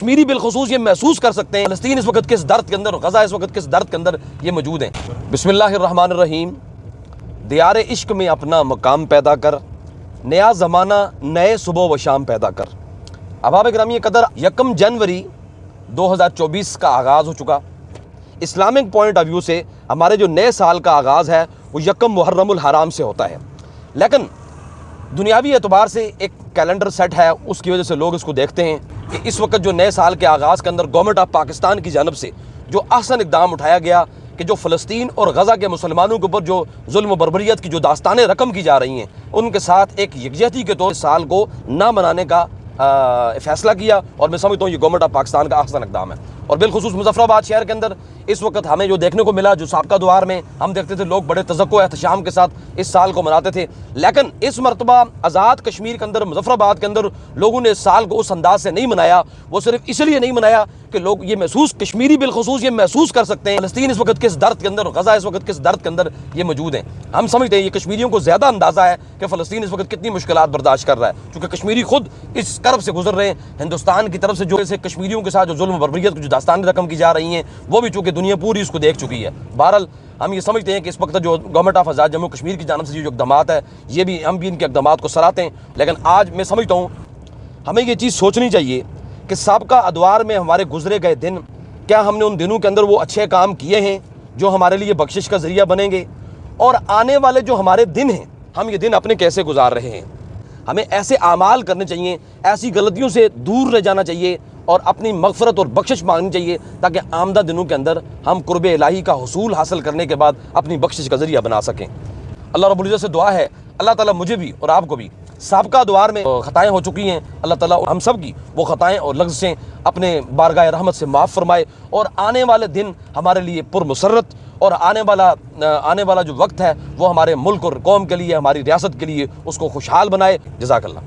کشمیری بالخصوص یہ محسوس کر سکتے ہیں فلسطین اس وقت کس درد کے اندر، غزہ اس وقت کس درد کے اندر یہ موجود ہیں۔ بسم اللہ الرحمن الرحیم۔ دیار عشق میں اپنا مقام پیدا کر، نیا زمانہ نئے صبح و شام پیدا کر۔ احباب گرامی قدر، 1 جنوری 2024 کا آغاز ہو چکا۔ اسلامک پوائنٹ آف ویو سے ہمارے جو نئے سال کا آغاز ہے وہ 1 محرم الحرام سے ہوتا ہے، لیکن دنیاوی اعتبار سے ایک کیلنڈر سیٹ ہے، اس کی وجہ سے لوگ اس کو دیکھتے ہیں کہ اس وقت جو نئے سال کے آغاز کے اندر گورنمنٹ آف پاکستان کی جانب سے جو احسن اقدام اٹھایا گیا کہ جو فلسطین اور غزہ کے مسلمانوں کے اوپر جو ظلم و بربریت کی جو داستانیں رقم کی جا رہی ہیں ان کے ساتھ ایک یکجہتی کے طور سال کو نہ منانے کا فیصلہ کیا، اور میں سمجھتا ہوں یہ گورنمنٹ آف پاکستان کا احسن اقدام ہے۔ اور بالخصوص مظفر آباد شہر کے اندر اس وقت ہمیں جو دیکھنے کو ملا، جو سابقہ دوار میں ہم دیکھتے تھے لوگ بڑے تذکر و احتشام کے ساتھ اس سال کو مناتے تھے، لیکن اس مرتبہ آزاد کشمیر کے اندر، مظفر آباد کے اندر لوگوں نے اس سال کو اس انداز سے نہیں منایا۔ وہ صرف اس لیے نہیں منایا کہ لوگ یہ محسوس، کشمیری بالخصوص یہ محسوس کر سکتے ہیں فلسطین اس وقت کس درد کے اندر، غزہ اس وقت کس درد کے اندر یہ موجود ہیں۔ ہم سمجھتے ہیں یہ کشمیریوں کو زیادہ اندازہ ہے کہ فلسطین اس وقت کتنی مشکلات برداشت کر رہا ہے، کیونکہ کشمیری خود اس کرب سے گزر رہے ہیں۔ ہندوستان کی طرف سے جو کشمیریوں کے ساتھ جو ظلم و بربریت کی جو داستانیں رقم کی جا رہی ہیں وہ بھی چونکہ دنیا پوری اس کو دیکھ چکی ہے۔ بہرحال ہم یہ سمجھتے ہیں کہ اس وقت جو گورنمنٹ آف آزاد جموں کشمیر کی جانب سے جو اقدامات ہے یہ بھی، ہم بھی ان کے اقدامات کو سراہتے ہیں، لیکن آج میں سمجھتا ہوں ہمیں یہ چیز سوچنی چاہیے کہ سابقہ ادوار میں ہمارے گزرے گئے دن، کیا ہم نے ان دنوں کے اندر وہ اچھے کام کیے ہیں جو ہمارے لیے بخشش کا ذریعہ بنیں گے، اور آنے والے جو ہمارے دن ہیں ہم یہ دن اپنے کیسے گزار رہے ہیں۔ ہمیں ایسے اعمال کرنے چاہیے، ایسی غلطیوں سے دور رہ جانا چاہیے اور اپنی مغفرت اور بخشش مانگنی چاہیے، تاکہ آمدہ دنوں کے اندر ہم قرب الہی کا حصول حاصل کرنے کے بعد اپنی بخشش کا ذریعہ بنا سکیں۔ اللہ رب العزت سے دعا ہے اللہ تعالیٰ مجھے بھی اور آپ کو بھی، سابقہ دوار میں خطائیں ہو چکی ہیں، اللہ تعالیٰ ہم سب کی وہ خطائیں اور لغزشیں اپنے بارگاہ رحمت سے معاف فرمائے، اور آنے والے دن ہمارے لیے پرمسرت، اور آنے والا جو وقت ہے وہ ہمارے ملک اور قوم کے لیے، ہماری ریاست کے لیے اس کو خوشحال بنائے۔ جزاک اللہ۔